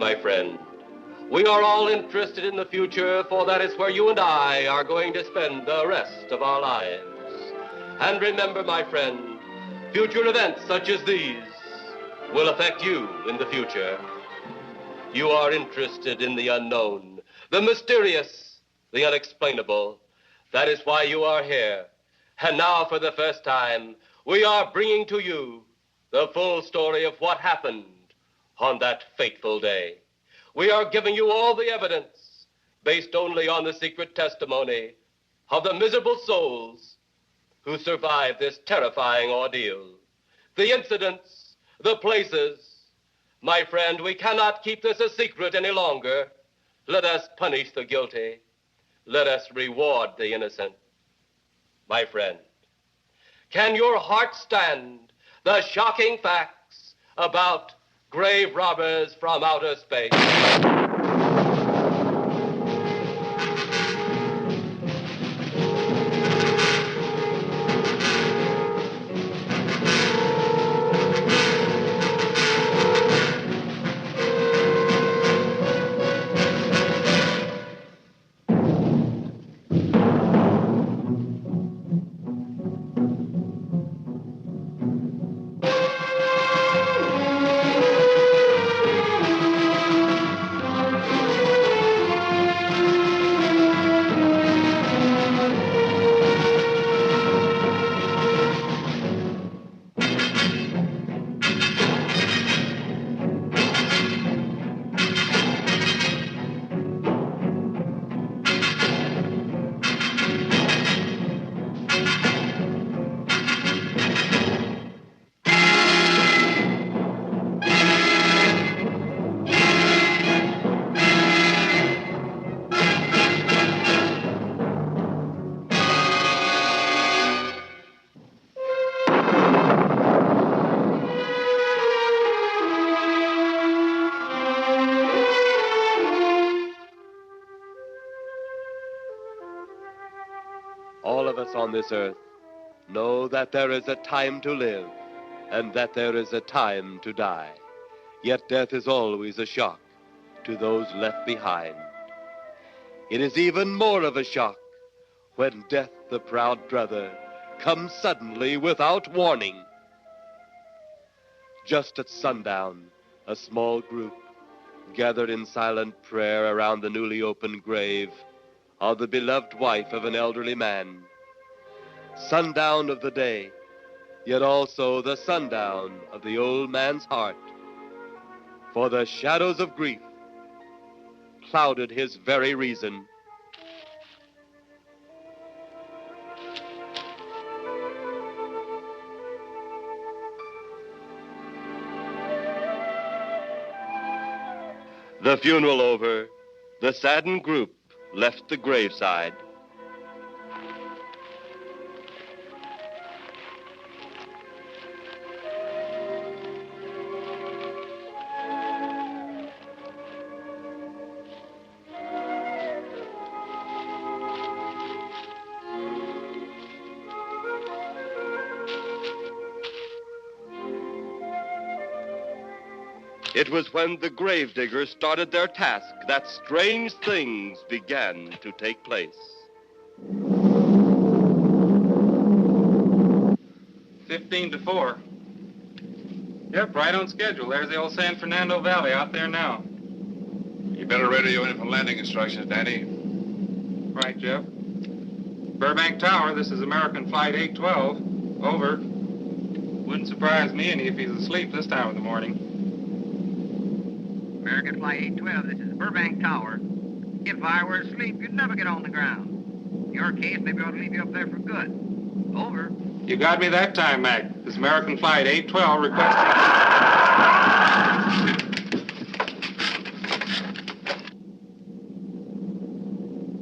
my friend. We are all interested in the future, for that is where you and I are going to spend the rest of our lives. And remember, my friend, future events such as these will affect you in the future. You are interested in the unknown, the mysterious, the unexplainable. That is why you are here. And now, for the first time, we are bringing to you the full story of what happened on that fateful day. We are giving you all the evidence based only on the secret testimony of the miserable souls who survived this terrifying ordeal. The incidents, the places. My friend, we cannot keep this a secret any longer. Let us punish the guilty. Let us reward the innocent. My friend, can your heart stand the shocking facts about grave robbers from outer space? All of us on this earth know that there is a time to live and that there is a time to die. Yet death is always a shock to those left behind. It is even more of a shock when death, the proud brother, comes suddenly without warning. Just at sundown, a small group gathered in silent prayer around the newly opened grave of the beloved wife of an elderly man. Sundown of the day, yet also the sundown of the old man's heart. For the shadows of grief clouded his very reason. The funeral over, the saddened group left the graveside. It was when the gravediggers started their task that strange things began to take place. 15-4. Yep, right on schedule. There's the old San Fernando Valley out there now. You better radio in for landing instructions, Danny. Right, Jeff. Burbank Tower, this is American Flight 812. Over. Wouldn't surprise me any if he's asleep this time of the morning. American Flight 812, this is Burbank Tower. If I were asleep, you'd never get on the ground. In your case, maybe I ought to leave you up there for good. Over. You got me that time, Mac. This is American Flight 812 requesting...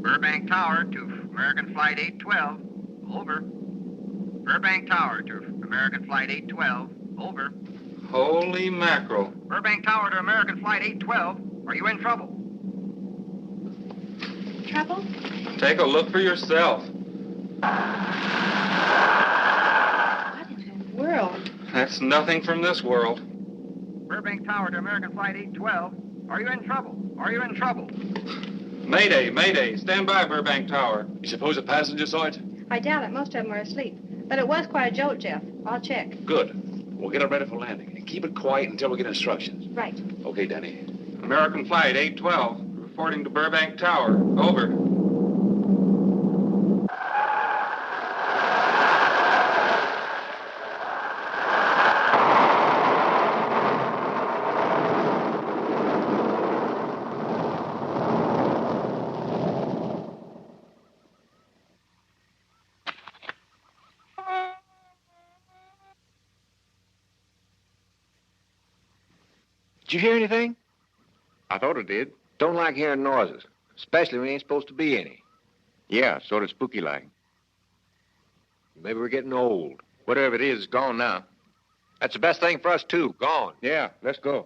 Burbank Tower to American Flight 812. Over. Burbank Tower to American Flight 812. Over. Holy mackerel. Burbank Tower to American Flight 812. Are you in trouble? Trouble? Take a look for yourself. What in the world? That's nothing from this world. Burbank Tower to American Flight 812. Are you in trouble? Are you in trouble? Mayday, mayday. Stand by, Burbank Tower. You suppose a passenger saw it? I doubt it. Most of them are asleep. But it was quite a jolt, Jeff. I'll check. Good. We'll get it ready for landing. And keep it quiet until we get instructions. Right. Okay, Danny. American Flight 812, reporting to Burbank Tower. Over. Did you hear anything? I thought it did. Don't like hearing noises, especially when there ain't supposed to be any. Yeah, sort of spooky-like. Maybe we're getting old. Whatever it is, it's gone now. That's the best thing for us, too. Gone. Yeah, let's go.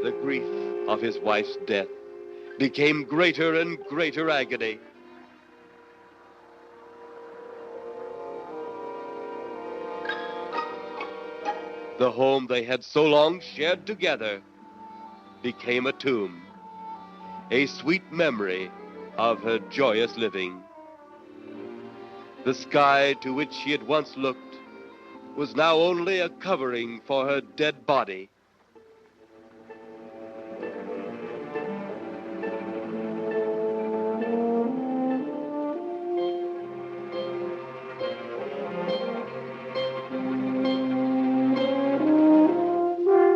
The grief of his wife's death became greater and greater agony. The home they had so long shared together became a tomb, a sweet memory of her joyous living. The sky to which she had once looked was now only a covering for her dead body.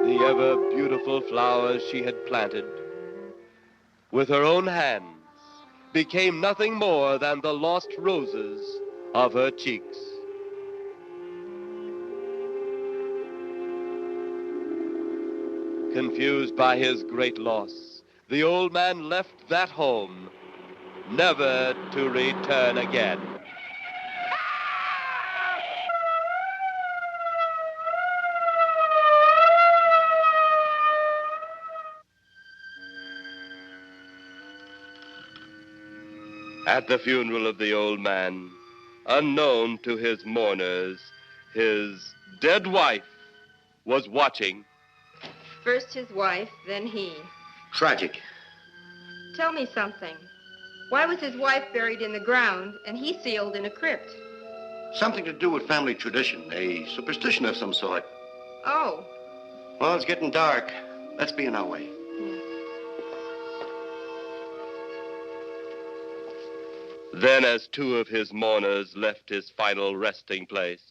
The ever-beautiful flowers she had planted with her own hands became nothing more than the lost roses of her cheeks. Confused by his great loss, the old man left that home, never to return again. At the funeral of the old man, unknown to his mourners, his dead wife was watching. First his wife, then he. Tragic. Tell me something. Why was his wife buried in the ground and he sealed in a crypt? Something to do with family tradition, a superstition of some sort. Oh. Well, it's getting dark. Let's be on our way. Then, as two of his mourners left his final resting place,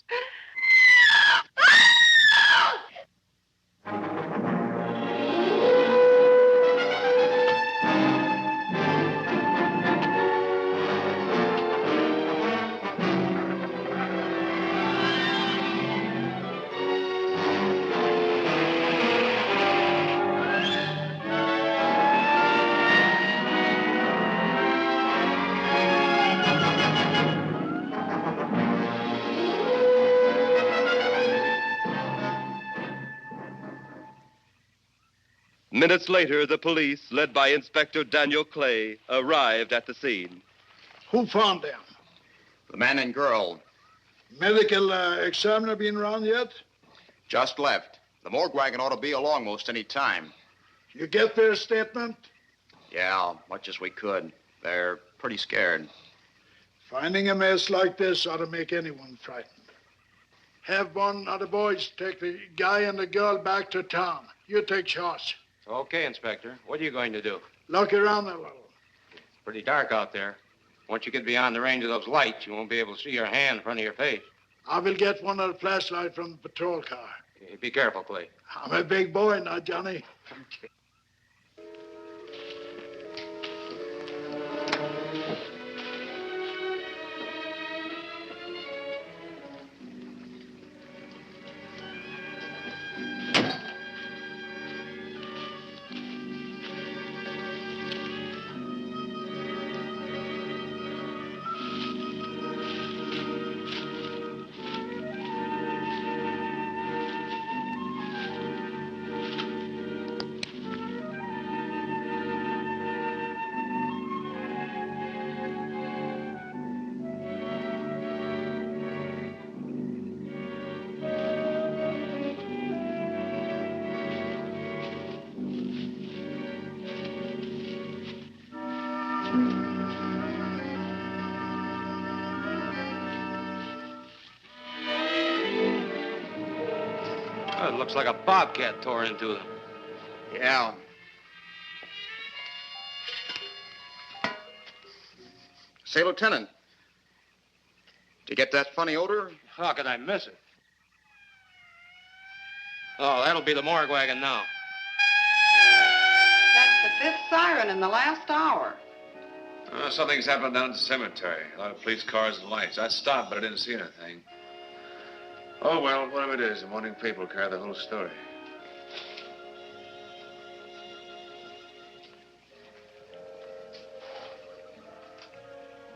minutes later, the police, led by Inspector Daniel Clay, arrived at the scene. Who found them? The man and girl Medical examiner been around yet? just left. The morgue wagon ought to be along most any time. You get their statement? Yeah, much as we could. They're pretty scared. Finding a mess like this ought to make anyone frightened. Have one of the boys take the guy and the girl back to town. You take charge. Okay, Inspector. What are you going to do? Look around a little. It's pretty dark out there. Once you get beyond the range of those lights, you won't be able to see your hand in front of your face. I will get one of the flashlights from the patrol car. Hey, be careful, Clay. I'm a big boy now, Johnny. Looks like a bobcat tore into them. Yeah. Say, Lieutenant, did you get that funny odor? How could I miss it? Oh, that'll be the morgue wagon now. That's the 5th siren in the last hour. Something's happened down at the cemetery. A lot of police cars and lights. I stopped, but I didn't see anything. Oh, well, whatever it is, the morning paper will carry the whole story.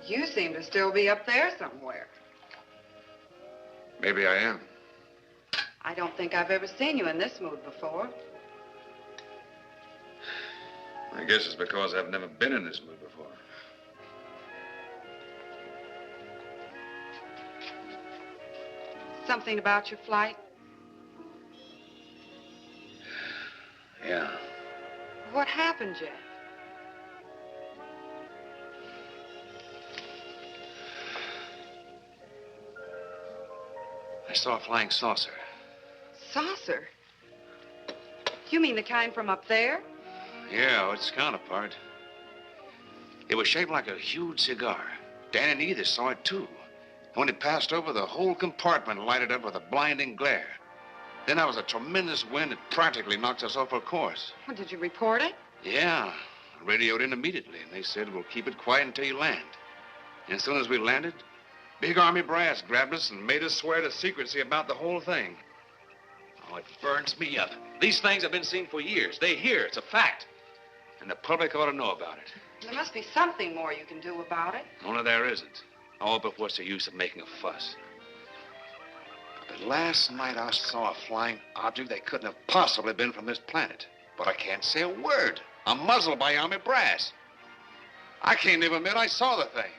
You seem to still be up there somewhere. Maybe I am. I don't think I've ever seen you in this mood before. I guess it's because I've never been in this mood before. Something about your flight? Yeah. What happened, Jeff? I saw a flying saucer. Saucer? You mean the kind from up there? Yeah, its counterpart. It was shaped like a huge cigar. Dan and Edith saw it, too. And when it passed over, the whole compartment lighted up with a blinding glare. Then there was a tremendous wind that practically knocked us off our course. Well, did you report it? Yeah. I radioed in immediately, and they said, we'll keep it quiet until you land. And as soon as we landed, big army brass grabbed us and made us swear to secrecy about the whole thing. Oh, it burns me up. These things have been seen for years. They hear. It's a fact. And the public ought to know about it. There must be something more you can do about it. Only there isn't. Oh, but what's the use of making a fuss? But last night I saw a flying object that couldn't have possibly been from this planet. But I can't say a word. I'm muzzled by army brass. I can't even admit I saw the thing.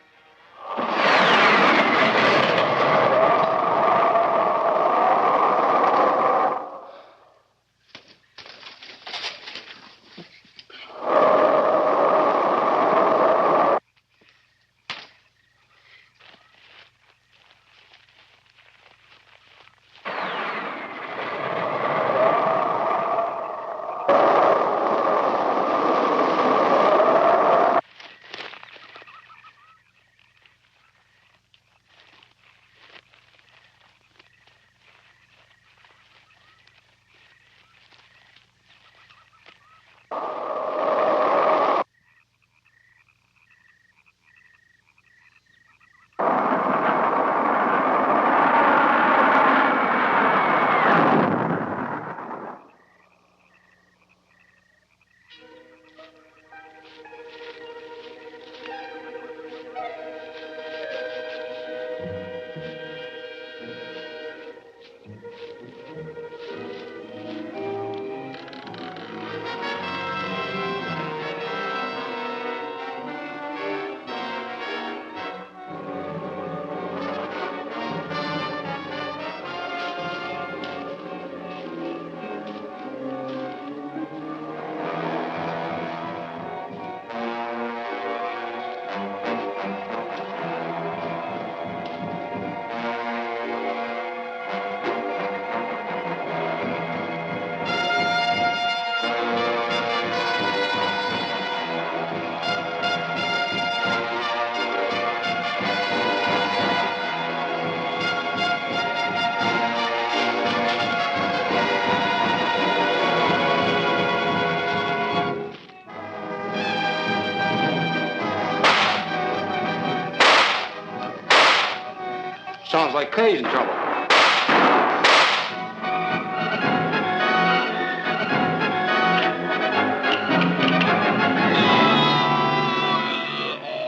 Sounds like Kay's in trouble.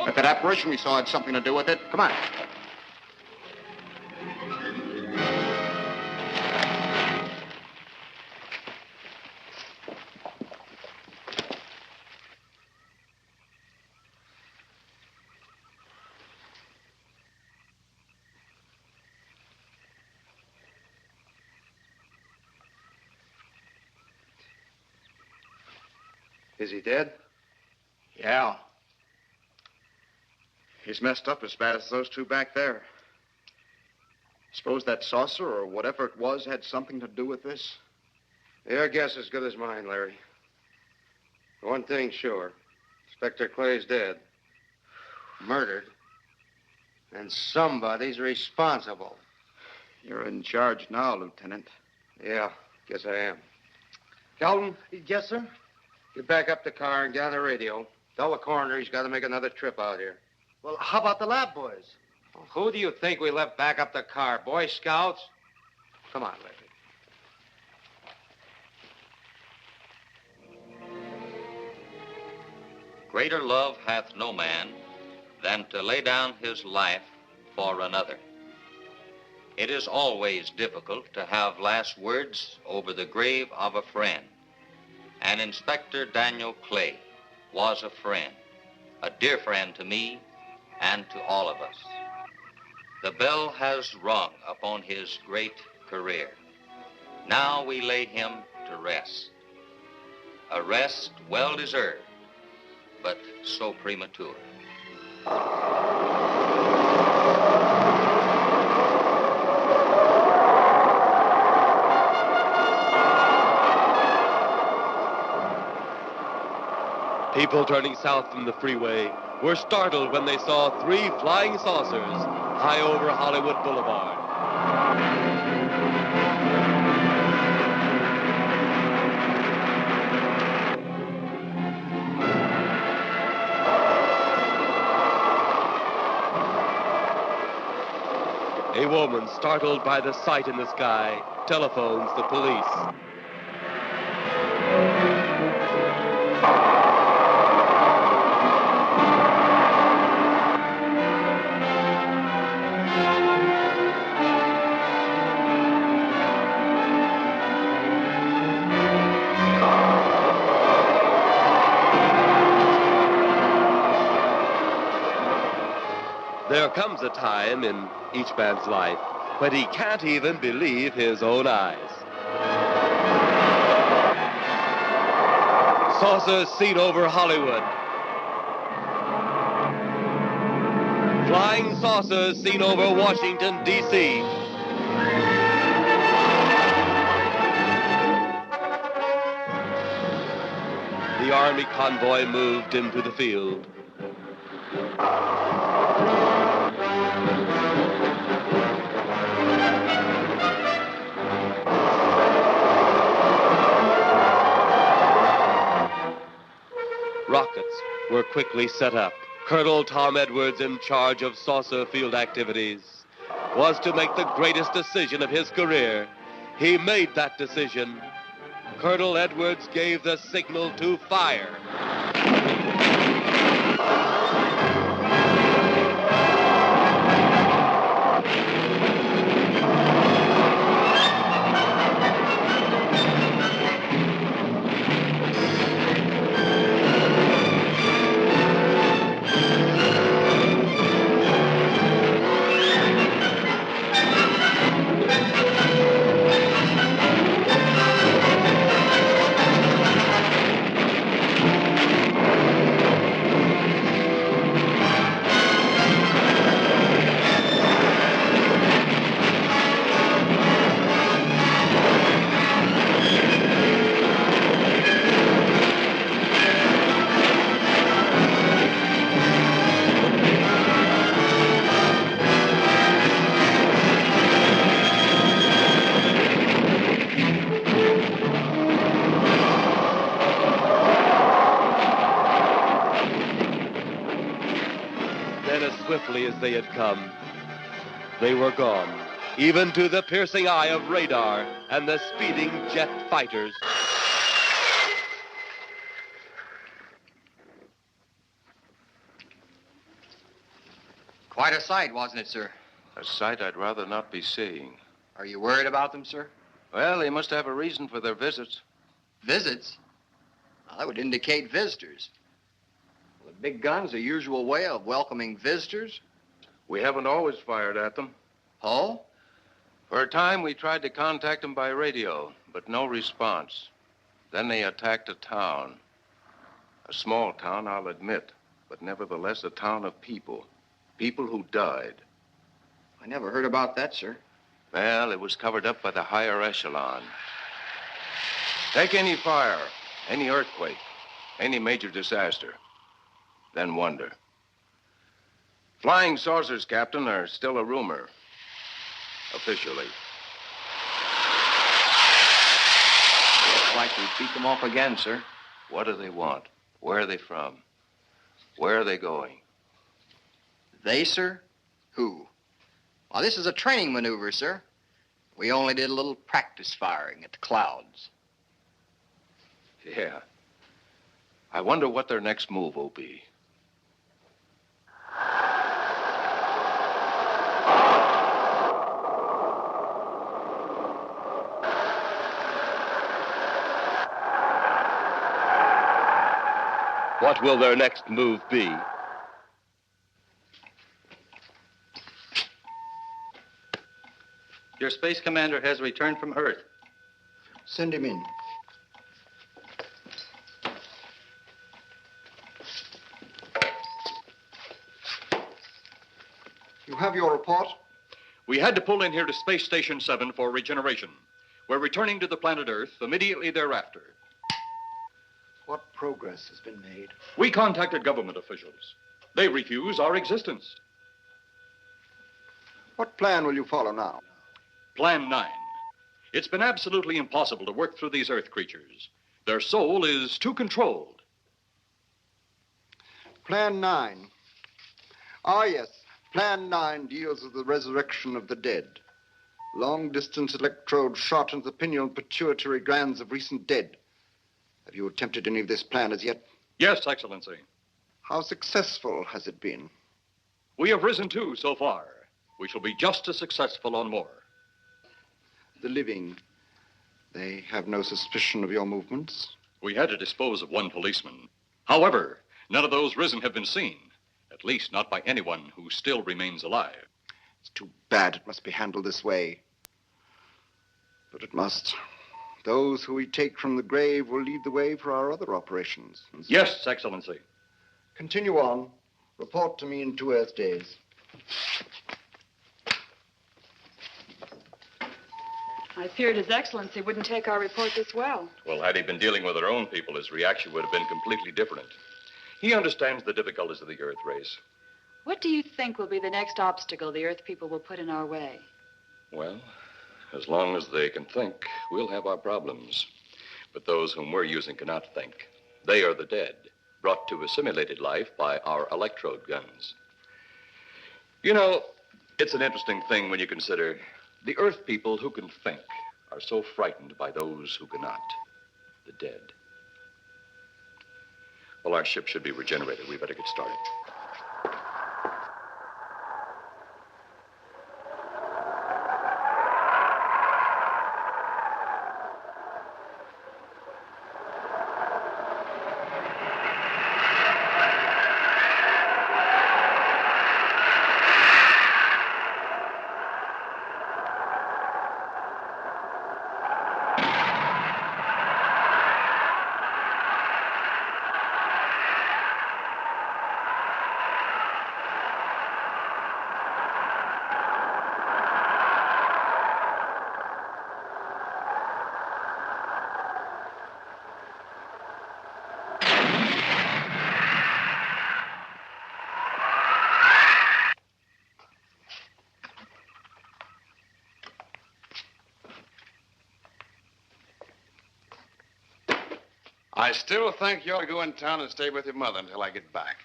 If that apparition we saw had something to do with it, come on. Is he dead? Yeah. He's messed up as bad as those two back there. Suppose that saucer or whatever it was had something to do with this? Your guess is as good as mine, Larry. One thing's sure. Inspector Clay's dead. Murdered. And somebody's responsible. You're in charge now, Lieutenant. Yeah, guess I am. Kelton? Yes, sir? Get back up the car and get on the radio. Tell the coroner he's got to make another trip out here. Well, how about the lab boys? Well, who do you think we left back up the car? Boy Scouts? Come on, Larry. Greater love hath no man than to lay down his life for another. It is always difficult to have last words over the grave of a friend. And Inspector Daniel Clay was a friend, a dear friend to me and to all of us. The bell has rung upon his great career. Now we lay him to rest. A rest well deserved, but so premature. People turning south from the freeway were startled when they saw 3 flying saucers high over Hollywood Boulevard. A woman, startled by the sight in the sky, telephones the police. There comes a time in each man's life when he can't even believe his own eyes. Saucers seen over Hollywood. Flying saucers seen over Washington, D.C. The Army convoy moved into the field. Rockets were quickly set up. Colonel Tom Edwards, in charge of saucer field activities, was to make the greatest decision of his career. He made that decision. Colonel Edwards gave the signal to fire. Swiftly as they had come, they were gone, even to the piercing eye of radar and the speeding jet fighters. Quite a sight, wasn't it, sir? A sight I'd rather not be seeing. Are you worried about them, sir? Well, they must have a reason for their visits. Visits? Well, that would indicate visitors. Well, the big gun's the usual way of welcoming visitors. We haven't always fired at them. Oh? For a time, we tried to contact them by radio, but no response. Then they attacked a town. A small town, I'll admit, but nevertheless a town of people. People who died. I never heard about that, sir. Well, it was covered up by the higher echelon. Take any fire, any earthquake, any major disaster, then wonder. Flying saucers, Captain, are still a rumor. Officially. Looks like we beat them off again, sir. What do they want? Where are they from? Where are they going? They, sir? Who? Well, this is a training maneuver, sir. We only did a little practice firing at the clouds. Yeah. I wonder what their next move will be. What will their next move be? Your space commander has returned from Earth. Send him in. You have your report? We had to pull in here to Space Station 7 for regeneration. We're returning to the planet Earth immediately thereafter. What progress has been made? We contacted government officials. They refuse our existence. What plan will you follow now? Plan 9. It's been absolutely impossible to work through these Earth creatures. Their soul is too controlled. Plan 9. Ah, yes. Plan 9 deals with the resurrection of the dead. Long-distance electrode shot into the pineal and pituitary glands of recent dead. Have you attempted any of this plan as yet? Yes, Excellency. How successful has it been? We have risen too so far. We shall be just as successful on more. The living, they have no suspicion of your movements? We had to dispose of one policeman. However, none of those risen have been seen. At least not by anyone who still remains alive. It's too bad it must be handled this way. But it must. Those who we take from the grave will lead the way for our other operations. Yes, Excellency. Continue on. Report to me in 2 Earth days. I feared His Excellency wouldn't take our report this well. Well, had he been dealing with our own people, his reaction would have been completely different. He understands the difficulties of the Earth race. What do you think will be the next obstacle the Earth people will put in our way? Well, as long as they can think, we'll have our problems. But those whom we're using cannot think. They are the dead, brought to a simulated life by our electrode guns. You know, it's an interesting thing when you consider the Earth people who can think are so frightened by those who cannot, the dead. Well, our ship should be regenerated. We better get started. I still think you ought to go in town and stay with your mother until I get back.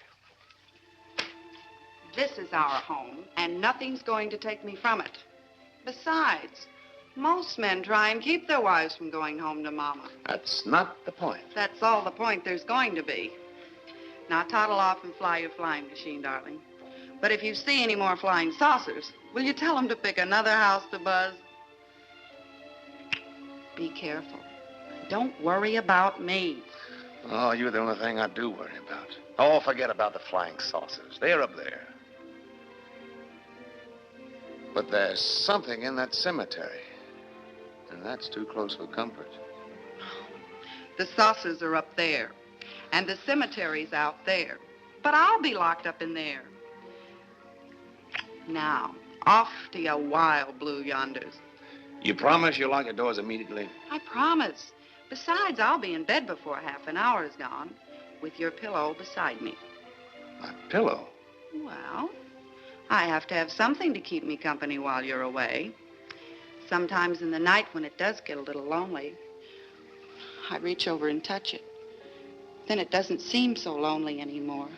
This is our home, and nothing's going to take me from it. Besides, most men try and keep their wives from going home to Mama. That's not the point. That's all the point there's going to be. Now, toddle off and fly your flying machine, darling. But if you see any more flying saucers, will you tell them to pick another house to buzz? Be careful. Don't worry about me. Oh, you're the only thing I do worry about. Oh, forget about the flying saucers. They're up there. But there's something in that cemetery. And that's too close for comfort. The saucers are up there, and the cemetery's out there. But I'll be locked up in there. Now, off to your wild blue yonders. You promise you'll lock your doors immediately? I promise. Besides, I'll be in bed before half an hour is gone, with your pillow beside me. My pillow? Well, I have to have something to keep me company while you're away. Sometimes in the night when it does get a little lonely, I reach over and touch it. Then it doesn't seem so lonely anymore.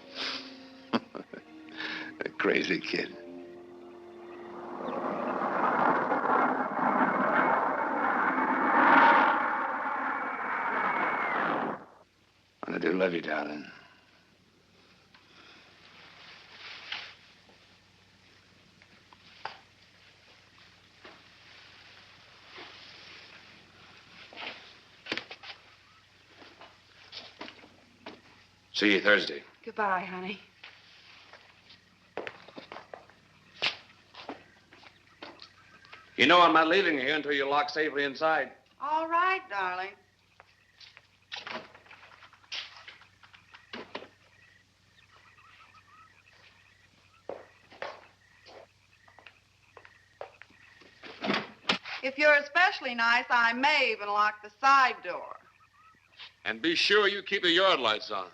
A crazy kid. I do love you, darling. See you Thursday. Goodbye, honey. You know I'm not leaving you here until you're locked safely inside. All right, darling. If you're especially nice, I may even lock the side door. And be sure you keep the yard lights on.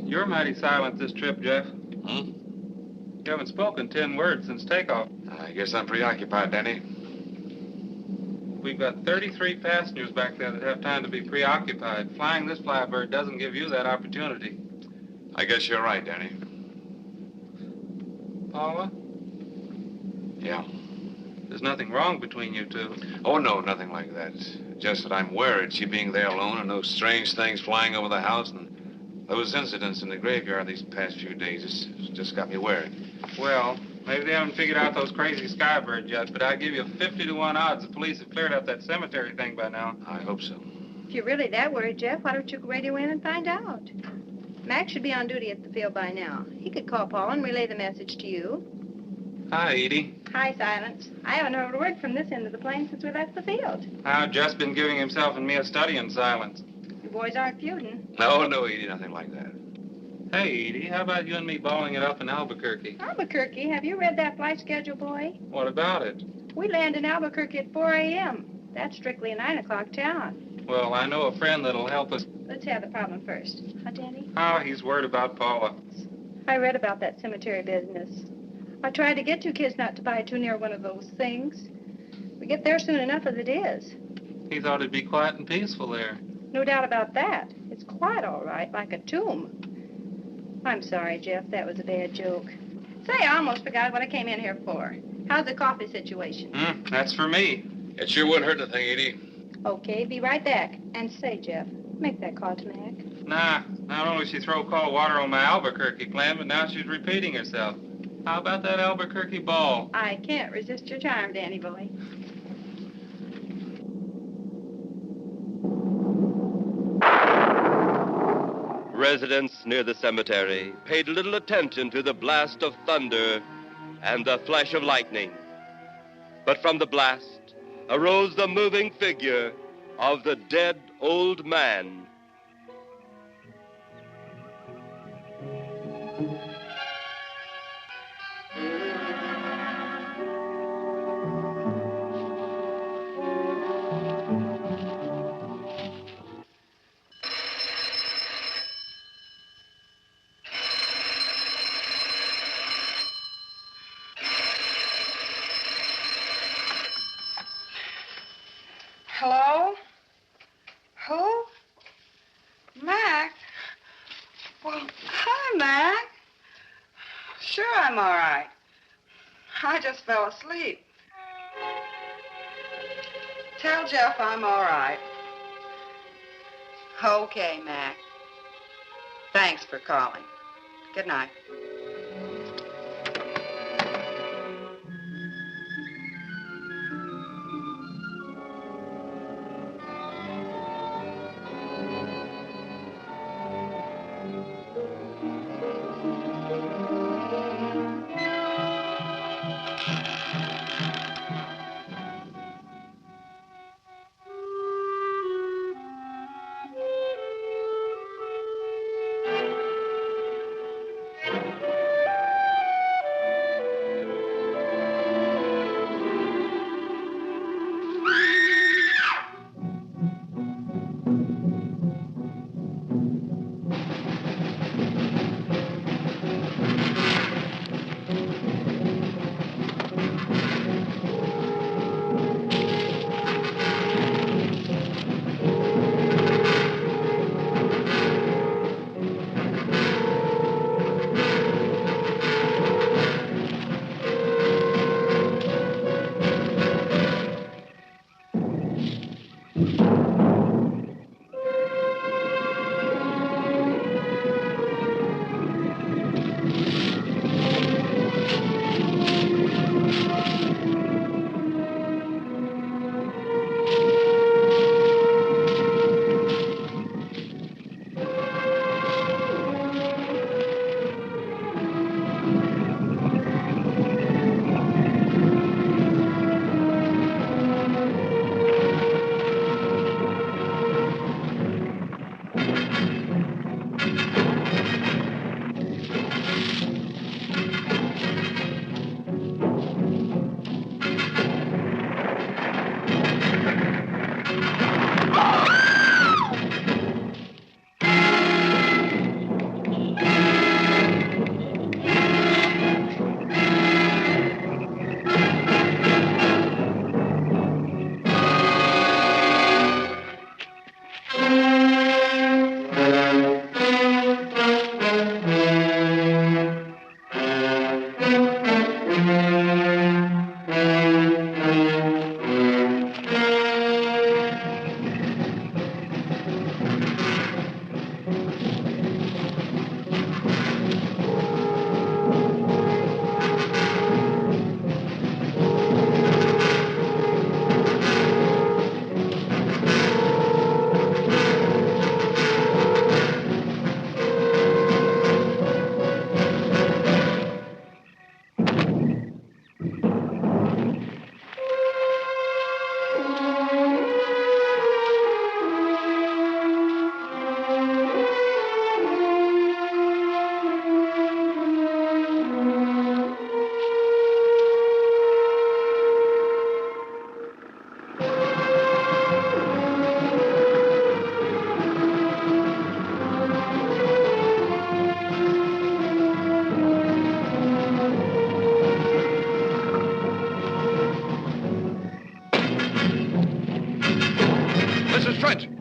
You're mighty silent this trip, Jeff. Hmm? You haven't spoken 10 words since takeoff. I guess I'm preoccupied, Danny. We've got 33 passengers back there that have time to be preoccupied. Flying this flybird doesn't give you that opportunity. I guess you're right, Danny. Paula? Yeah. There's nothing wrong between you two. Oh, no, nothing like that. Just that I'm worried, she being there alone and those strange things flying over the house and those incidents in the graveyard these past few days. It's just got me worried. Well, maybe they haven't figured out those crazy skybirds yet, but I'd give you 50-to-1 odds the police have cleared up that cemetery thing by now. I hope so. If you're really that worried, Jeff, why don't you radio in and find out? Mac should be on duty at the field by now. He could call Paul and relay the message to you. Hi, Edie. Hi, Silence. I haven't heard a word from this end of the plane since we left the field. I've just been giving himself and me a study in silence. You boys aren't feuding. No, Edie, nothing like that. Hey, Edie, how about you and me balling it up in Albuquerque? Albuquerque? Have you read that flight schedule, boy? What about it? We land in Albuquerque at 4 a.m. That's strictly a 9 o'clock town. Well, I know a friend that'll help us. Let's have the problem first. Huh, Danny? Oh, he's worried about Paula. I read about that cemetery business. I tried to get you kids not to buy too near one of those things. We get there soon enough as it is. He thought it'd be quiet and peaceful there. No doubt about that. It's quiet, all right, like a tomb. I'm sorry, Jeff. That was a bad joke. Say, I almost forgot what I came in here for. How's the coffee situation? That's for me. It sure wouldn't hurt anything, Edie. Okay, be right back. And say, Jeff, make that call to Mac. Nah, not only she throw cold water on my Albuquerque plan, but now she's repeating herself. How about that Albuquerque ball? I can't resist your charm, Danny boy. Residents near the cemetery paid little attention to the blast of thunder and the flash of lightning. But from the blast arose the moving figure of the dead old man. Hello? Who? Mac? Well, hi, Mac. Sure, I'm all right. I just fell asleep. Tell Jeff I'm all right. Okay, Mac. Thanks for calling. Good night.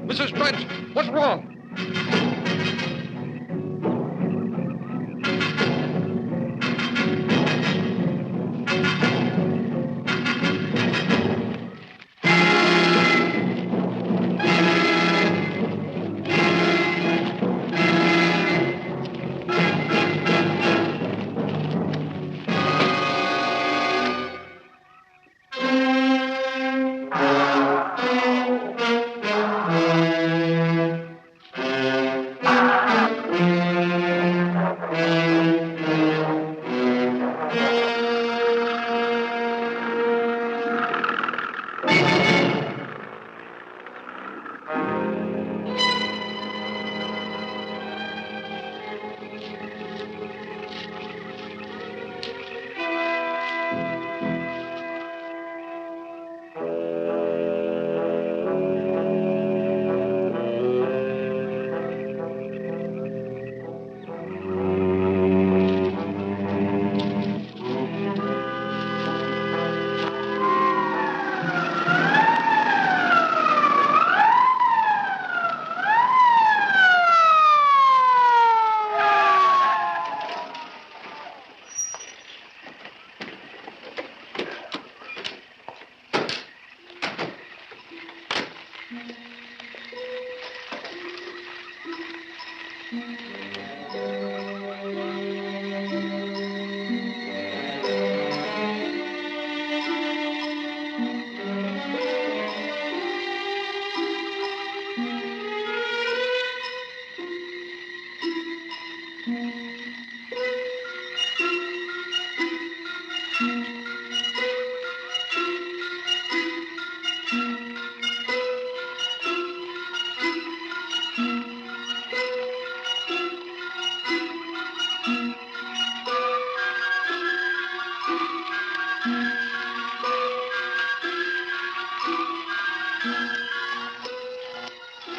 Mrs. Trent, what's wrong?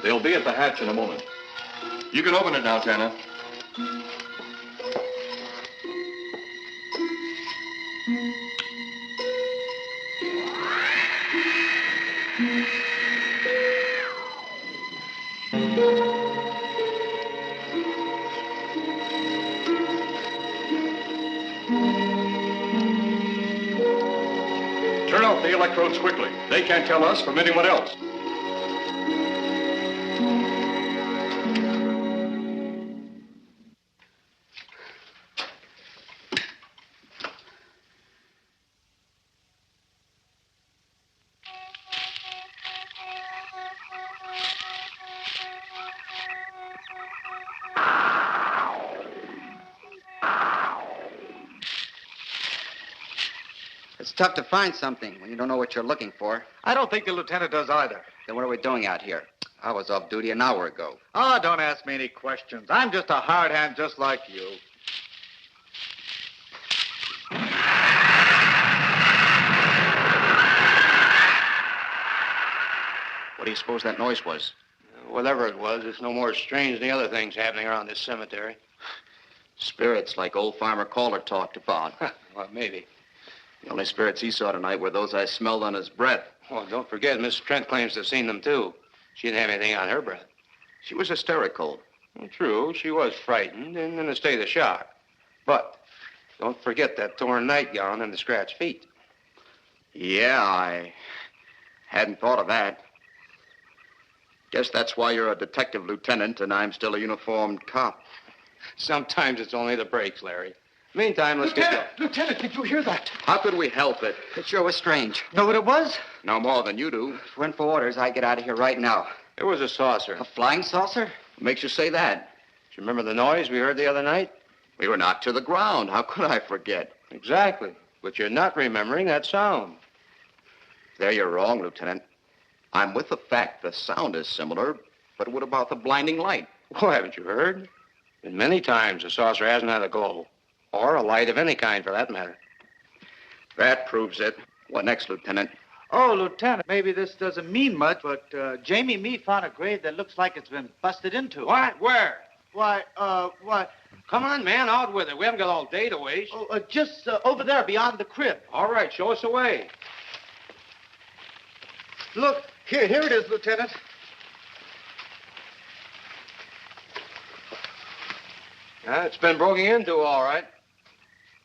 They'll be at the hatch in a moment. You can open it now, Tanner. Turn off the electrodes quickly. They can't tell us from anyone else. It's tough to find something when you don't know what you're looking for. I don't think the lieutenant does either. Then what are we doing out here? I was off duty an hour ago. Oh, don't ask me any questions. I'm just a hard hand just like you. What do you suppose that noise was? Whatever it was, it's no more strange than the other things happening around this cemetery. Spirits, like old Farmer Calder talked about. Well, maybe. The only spirits he saw tonight were those I smelled on his breath. Well, don't forget, Miss Trent claims to have seen them, too. She didn't have anything on her breath. She was hysterical. Well, true, she was frightened and in a state of shock. But don't forget that torn nightgown and the scratched feet. Yeah, I hadn't thought of that. Guess that's why you're a detective lieutenant and I'm still a uniformed cop. Sometimes it's only the breaks, Larry. Meantime, let's get... Lieutenant, did you hear that? How could we help it? It sure was strange. Know what it was? No more than you do. If it went for orders, I'd get out of here right now. It was a saucer. A flying saucer? What makes you say that? Do you remember the noise we heard the other night? We were knocked to the ground. How could I forget? Exactly. But you're not remembering that sound. There you're wrong, Lieutenant. I'm with the fact the sound is similar, but what about the blinding light? Oh, haven't you heard? Been many times the saucer hasn't had a glow. Or a light of any kind, for that matter. That proves it. What next, Lieutenant? Oh, Lieutenant, maybe this doesn't mean much, but Jamie Mee found a grave that looks like it's been busted into. What? Where? Why, what? Come on, man, out with it. We haven't got all day to waste. Oh, just over there beyond the crib. All right, show us the way. Look, here it is, Lieutenant. It's been broken into, all right.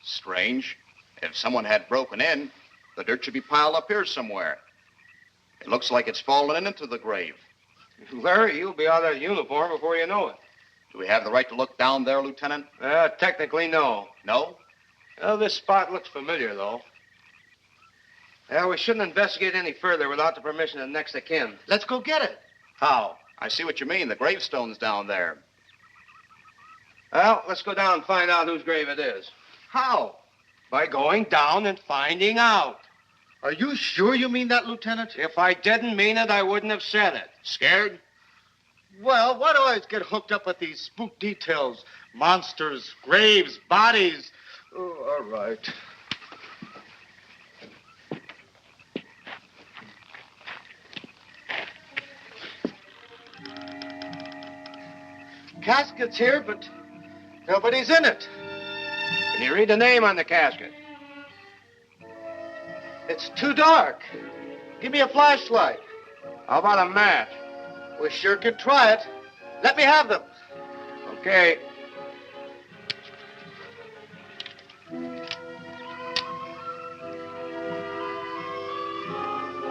Strange. If someone had broken in, the dirt should be piled up here somewhere. It looks like it's fallen into the grave. Larry, you'll be out of that uniform before you know it. Do we have the right to look down there, Lieutenant? Technically, no. No? Well, this spot looks familiar, though. We shouldn't investigate any further without the permission of next of kin. Let's go get it. How? I see what you mean. The gravestone's down there. Well, let's go down and find out whose grave it is. How? By going down and finding out. Are you sure you mean that, Lieutenant? If I didn't mean it, I wouldn't have said it. Scared? Well, why do I always get hooked up with these spook details? Monsters, graves, bodies. Oh, all right. Casket's here, but nobody's in it. Can you read the name on the casket? It's too dark. Give me a flashlight. How about a match? We sure could try it. Let me have them. Okay.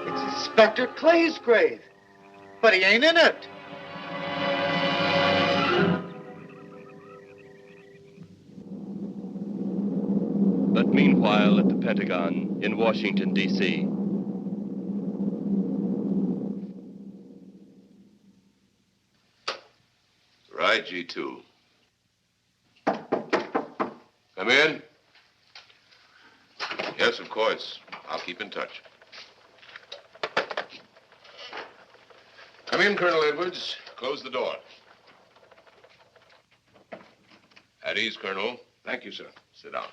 It's Inspector Clay's grave, but he ain't in it. But meanwhile, at the Pentagon in Washington, D.C., Right, G2. Come in. Yes, of course. I'll keep in touch. Come in, Colonel Edwards. Close the door. At ease, Colonel. Thank you, sir. Sit down.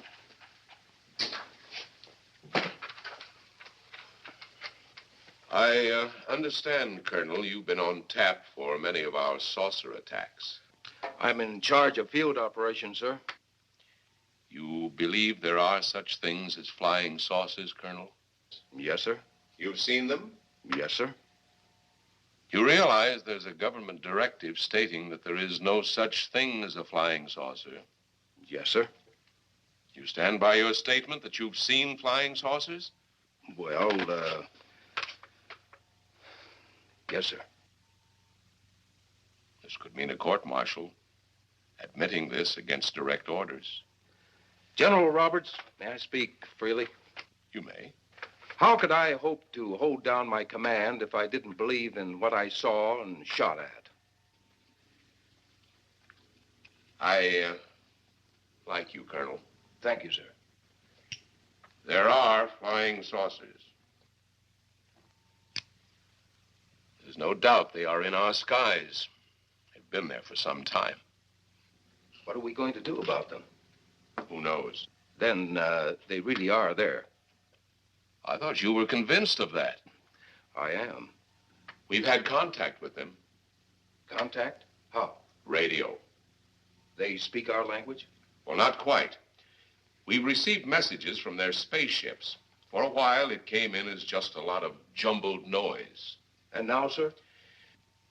I understand, Colonel, you've been on tap for many of our saucer attacks. I'm in charge of field operations, sir. You believe there are such things as flying saucers, Colonel? Yes, sir. You've seen them? Yes, sir. You realize there's a government directive stating that there is no such thing as a flying saucer? Yes, sir. You stand by your statement that you've seen flying saucers? Well, yes, sir. This could mean a court-martial, admitting this against direct orders. General Roberts, may I speak freely? You may. How could I hope to hold down my command if I didn't believe in what I saw and shot at? I like you, Colonel. Thank you, sir. There are flying saucers. There's no doubt they are in our skies. They've been there for some time. What are we going to do about them? Who knows? Then they really are there. I thought you were convinced of that. I am. We've had contact with them. Contact? How? Radio. They speak our language? Well, not quite. We received messages from their spaceships. For a while, it came in as just a lot of jumbled noise. And now, sir?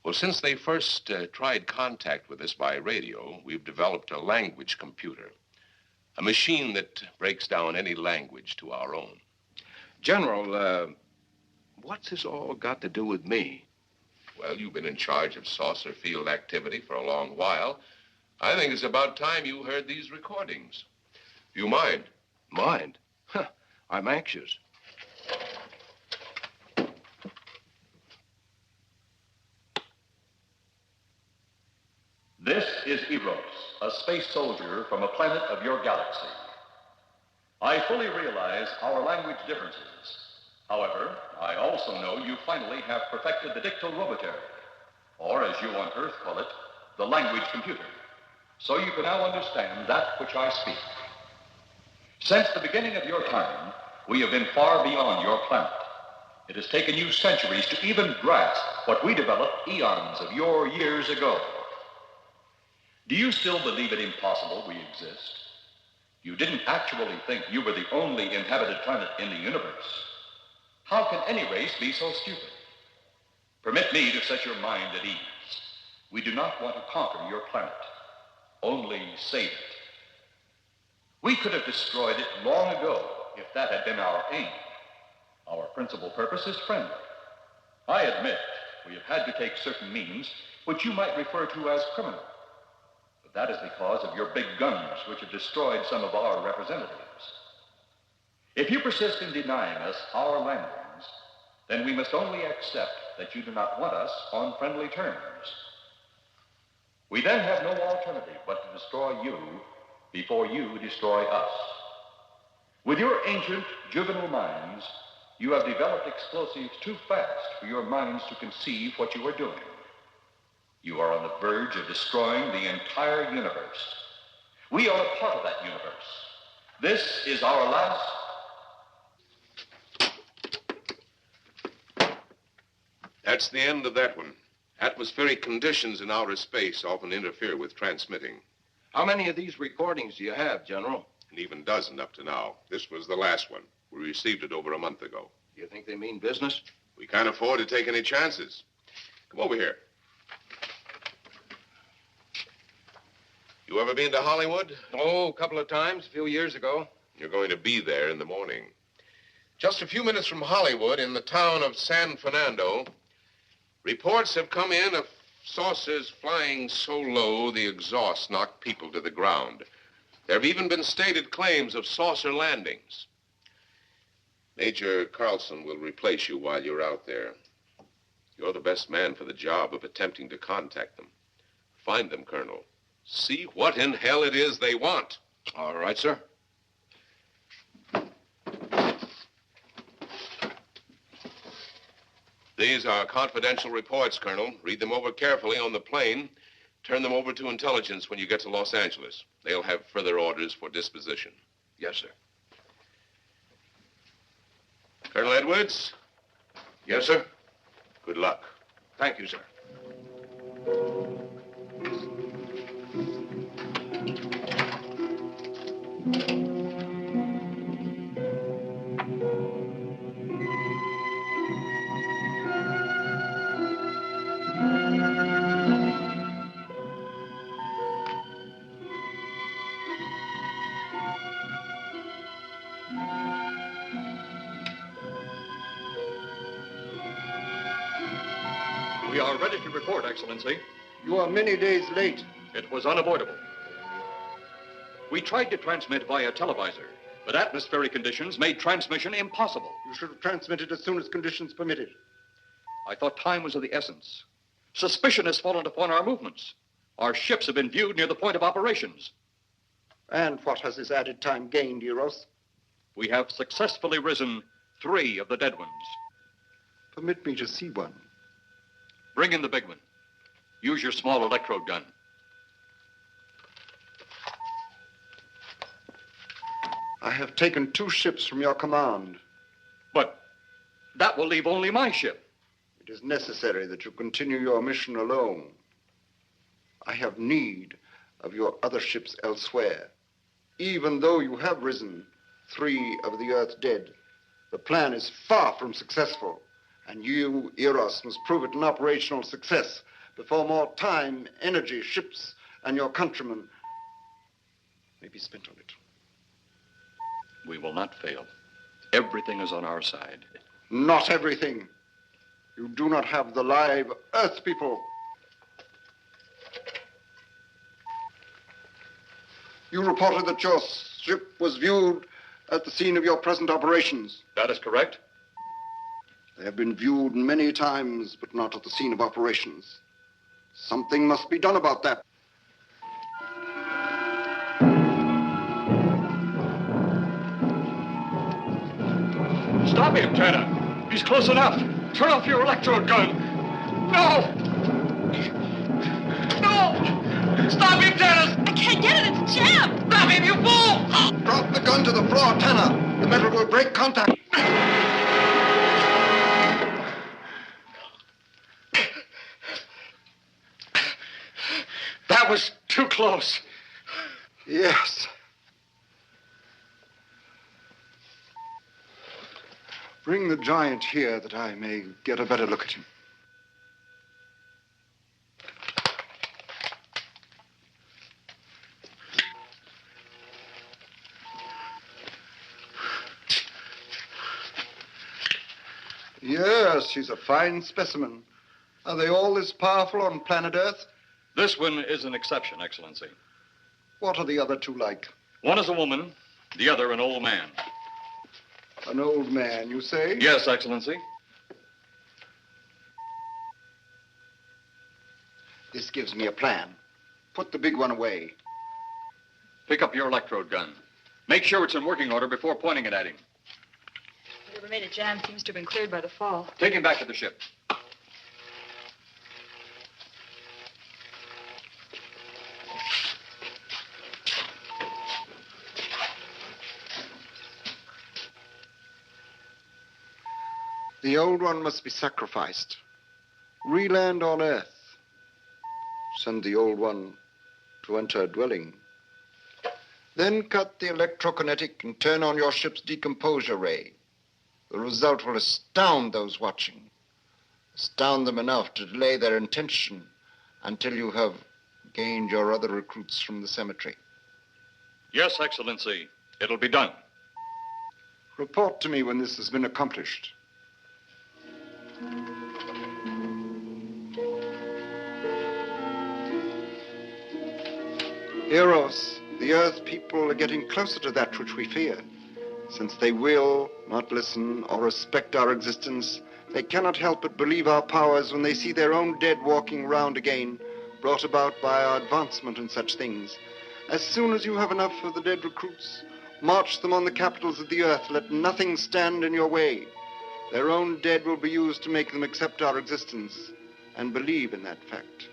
Well, since they first tried contact with us by radio, we've developed a language computer. A machine that breaks down any language to our own. General, what's this all got to do with me? Well, you've been in charge of saucer field activity for a long while. I think it's about time you heard these recordings. Do you mind? Mind? Huh, I'm anxious. This is Eros, a space soldier from a planet of your galaxy. I fully realize our language differences. However, I also know you finally have perfected the dictorobotery, or as you on Earth call it, the language computer. So you can now understand that which I speak. Since the beginning of your time, we have been far beyond your planet. It has taken you centuries to even grasp what we developed eons of your years ago. Do you still believe it impossible we exist? You didn't actually think you were the only inhabited planet in the universe. How can any race be so stupid? Permit me to set your mind at ease. We do not want to conquer your planet. only save it. We could have destroyed it long ago if that had been our aim. Our principal purpose is friendly. I admit we have had to take certain means which you might refer to as criminal. But that is because of your big guns, which have destroyed some of our representatives. If you persist in denying us our landings, then we must only accept that you do not want us on friendly terms. We then have no alternative but to destroy you before you destroy us. With your ancient, juvenile minds, you have developed explosives too fast for your minds to conceive what you are doing. You are on the verge of destroying the entire universe. We are a part of that universe. This is our last... That's the end of that one. Atmospheric conditions in outer space often interfere with transmitting. How many of these recordings do you have, General? An even dozen up to now. This was the last one. We received it over a month ago. Do you think they mean business? We can't afford to take any chances. Come over here. You ever been to Hollywood? Oh, a couple of times, a few years ago. You're going to be there in the morning. Just a few minutes from Hollywood, in the town of San Fernando, reports have come in of saucers flying so low the exhaust knocked people to the ground. There have even been stated claims of saucer landings. Major Carlson will replace you while you're out there. You're the best man for the job of attempting to contact them. Find them, Colonel. See what in hell it is they want. All right, sir. These are confidential reports, Colonel. Read them over carefully on the plane. Turn them over to intelligence when you get to Los Angeles. They'll have further orders for disposition. Yes, sir. Colonel Edwards? Yes, sir. Good luck. Thank you, sir. We are ready to report, Excellency. You are many days late. It was unavoidable. We tried to transmit via televisor, but atmospheric conditions made transmission impossible. You should have transmitted as soon as conditions permitted. I thought time was of the essence. Suspicion has fallen upon our movements. Our ships have been viewed near the point of operations. And what has this added time gained, Eros? We have successfully risen 3 of the dead ones. Permit me to see one. Bring in the big one. Use your small electrode gun. I have taken 2 ships from your command. But that will leave only my ship. It is necessary that you continue your mission alone. I have need of your other ships elsewhere. Even though you have risen 3 of the Earth's dead, the plan is far from successful. And you, Eros, must prove it an operational success before more time, energy, ships, and your countrymen may be spent on it. We will not fail. Everything is on our side. Not everything. You do not have the live Earth people. You reported that your ship was viewed at the scene of your present operations. That is correct. They have been viewed many times, but not at the scene of operations. Something must be done about that. Stop him, Tanner. He's close enough. Turn off your electrode gun. No! No! Stop him, Tanner! I can't get it. It's jammed. Stop him, you fool! Drop the gun to the floor, Tanner. The metal will break contact. That was too close. Yes. Bring the giant here that I may get a better look at him. Yes, she's a fine specimen. Are they all as powerful on planet Earth? This one is an exception, Excellency. What are the other two like? One is a woman, the other an old man. An old man, you say? Yes, Excellency. This gives me a plan. Put the big one away. Pick up your electrode gun. Make sure it's in working order before pointing it at him. Whatever made a jam seems to have been cleared by the fall. Take him back to the ship. The old one must be sacrificed. Re-land on Earth. Send the old one to enter a dwelling. Then cut the electrokinetic and turn on your ship's decomposure ray. The result will astound those watching. Astound them enough to delay their intention until you have gained your other recruits from the cemetery. Yes, Excellency. It'll be done. Report to me when this has been accomplished. Eros, the Earth people are getting closer to that which we fear. Since they will not listen or respect our existence, they cannot help but believe our powers when they see their own dead walking round again, brought about by our advancement and such things. As soon as you have enough of the dead recruits, march them on the capitals of the Earth. Let nothing stand in your way. Their own dead will be used to make them accept our existence and believe in that fact.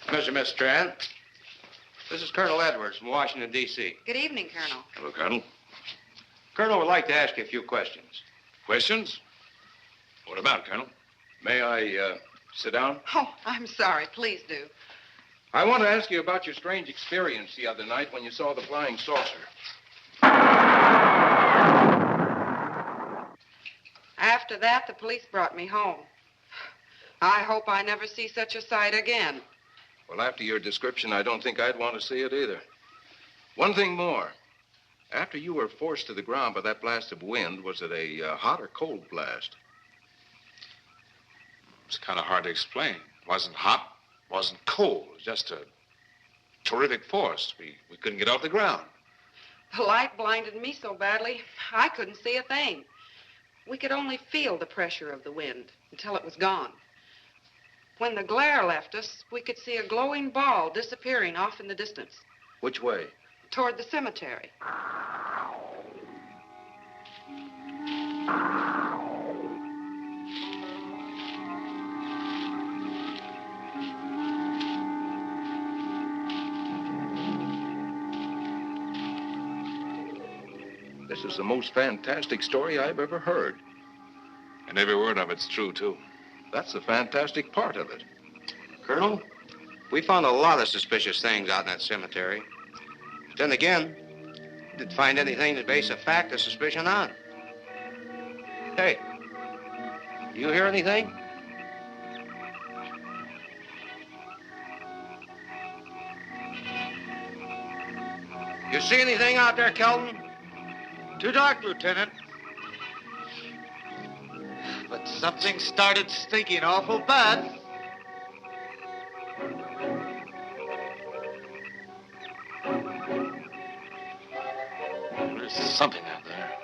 Mr. Miss Strand, this is Colonel Edwards from Washington, D.C. Good evening, Colonel. Hello, Colonel. Colonel would like to ask you a few questions. Questions? What about, Colonel? May I sit down? Oh, I'm sorry. Please do. I want to ask you about your strange experience the other night when you saw the flying saucer. After that, the police brought me home. I hope I never see such a sight again. Well, after your description, I don't think I'd want to see it either. One thing more. After you were forced to the ground by that blast of wind, was it a hot or cold blast? It's kind of hard to explain. It wasn't hot, wasn't cold. It was just a terrific force. We couldn't get off the ground. The light blinded me so badly, I couldn't see a thing. We could only feel the pressure of the wind until it was gone. When the glare left us, we could see a glowing ball disappearing off in the distance. Which way? Toward the cemetery. This is the most fantastic story I've ever heard. And every word of it's true, too. That's the fantastic part of it. Colonel, we found a lot of suspicious things out in that cemetery. But then again, we didn't find anything to base a fact or suspicion on. Hey, do you hear anything? You see anything out there, Kelton? Too dark, Lieutenant. But something started stinking awful bad. There's something out there.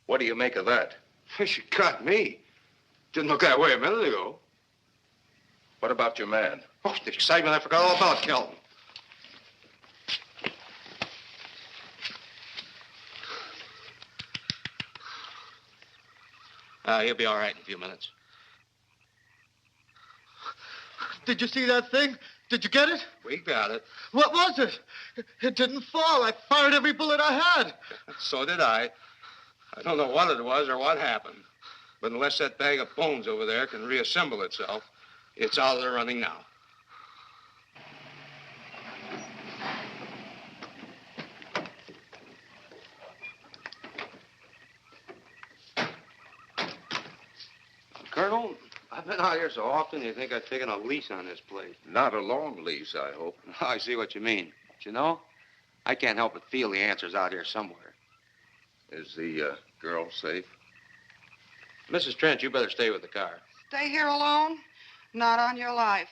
What do you make of that? She got me. Didn't look that way a minute ago. What about your man? Oh, the excitement, I forgot all about Kelton. He'll be all right in a few minutes. Did you see that thing? Did you get it? We got it. What was it? It didn't fall. I fired every bullet I had. So did I. I don't know what it was or what happened. But unless that bag of bones over there can reassemble itself, it's out of the running now. Colonel, I've been out here so often, you think I've taken a lease on this place. Not a long lease, I hope. I see what you mean. But you know, I can't help but feel the answer's out here somewhere. Is the girl safe? Mrs. Trent, you better stay with the car. Stay here alone? Not on your life.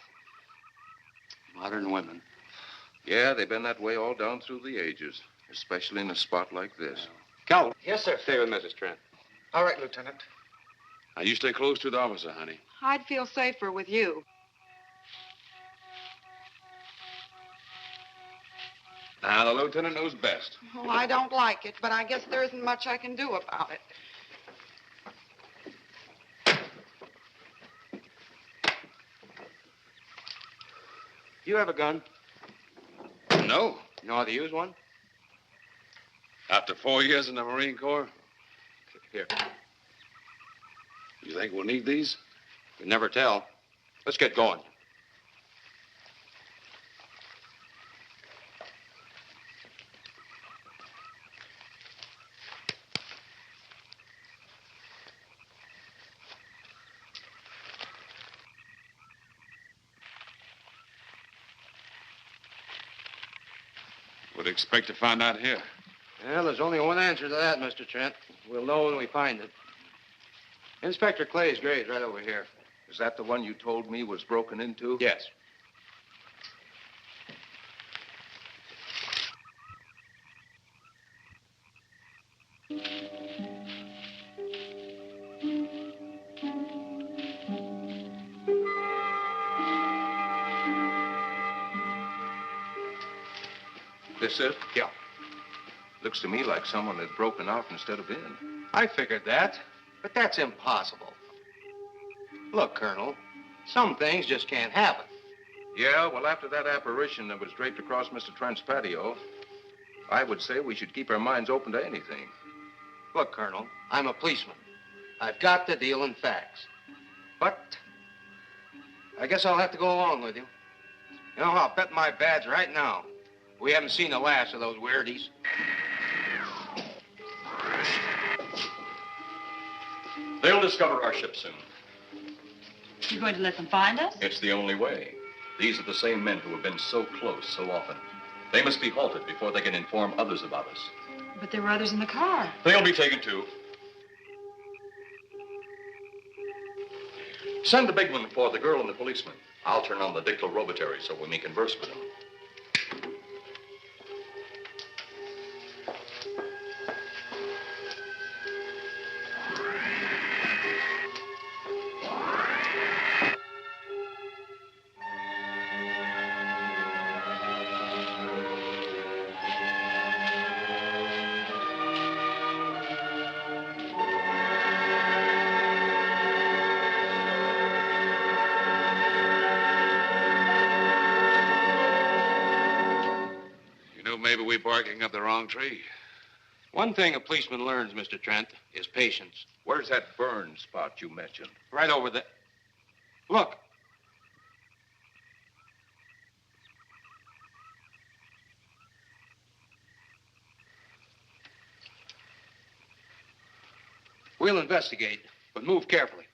Modern women. Yeah, they've been that way all down through the ages, especially in a spot like this. Cal. Yes, sir. Stay with Mrs. Trent. All right, Lieutenant. Now, you stay close to the officer, honey. I'd feel safer with you. Now, the lieutenant knows best. Well, I don't like it, but I guess there isn't much I can do about it. You have a gun? No. You know how to use one? After 4 years in the Marine Corps? Here. You think we'll need these? You never tell. Let's get going. What do you expect to find out here? Well, there's only one answer to that, Mr. Trent. We'll know when we find it. Inspector Clay's grave's right over here. Is that the one you told me was broken into? Yes. This it? Yeah. Looks to me like someone had broken out instead of in. I figured that, but that's impossible. Look, Colonel, some things just can't happen. Yeah, well, after that apparition that was draped across Mr. Trent's patio, I would say we should keep our minds open to anything. Look, Colonel, I'm a policeman. I've got to deal in facts. But I guess I'll have to go along with you. You know, I'll bet my badge right now we haven't seen the last of those weirdies. They'll discover our ship soon. You're going to let them find us? It's the only way. These are the same men who have been so close so often. They must be halted before they can inform others about us. But there were others in the car. They'll be taken too. Send the big one for the girl and the policeman. I'll turn on the dictal robotary so we may converse with them. Maybe we're barking up the wrong tree. One thing a policeman learns, Mr. Trent, is patience. Where's that burn spot you mentioned? Right over there. Look. We'll investigate, but move carefully.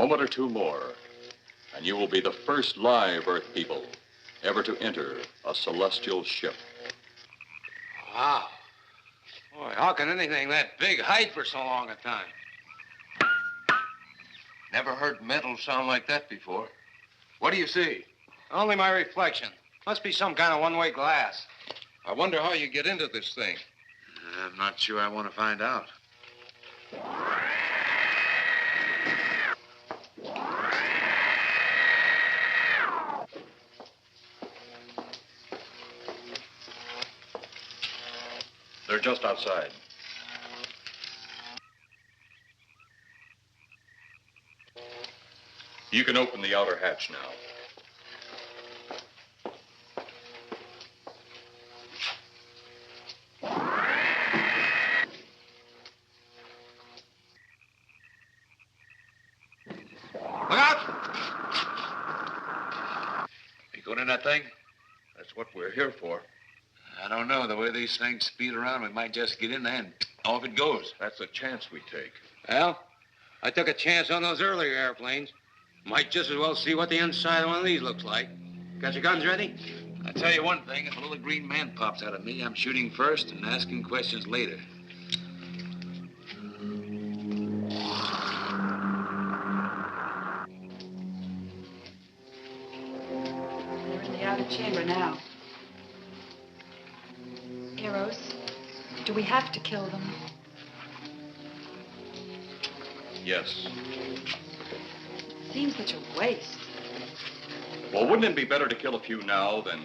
moment or two more, and you will be the first live Earth people ever to enter a celestial ship. Wow. Boy, how can anything that big hide for so long a time? Never heard metal sound like that before. What do you see? Only my reflection. Must be some kind of one-way glass. I wonder how you get into this thing. I'm not sure I want to find out. They're just outside. You can open the outer hatch now. Look out! You going in that thing? That's what we're here for. I don't know. The way these things speed around, we might just get in there and off it goes. That's a chance we take. Well, I took a chance on those earlier airplanes. Might just as well see what the inside of one of these looks like. Got your guns ready? I'll tell you one thing. If a little green man pops out of me, I'm shooting first and asking questions later. We're in the outer chamber now. Eros, do we have to kill them? Yes. Seems such a waste. Well, wouldn't it be better to kill a few now than,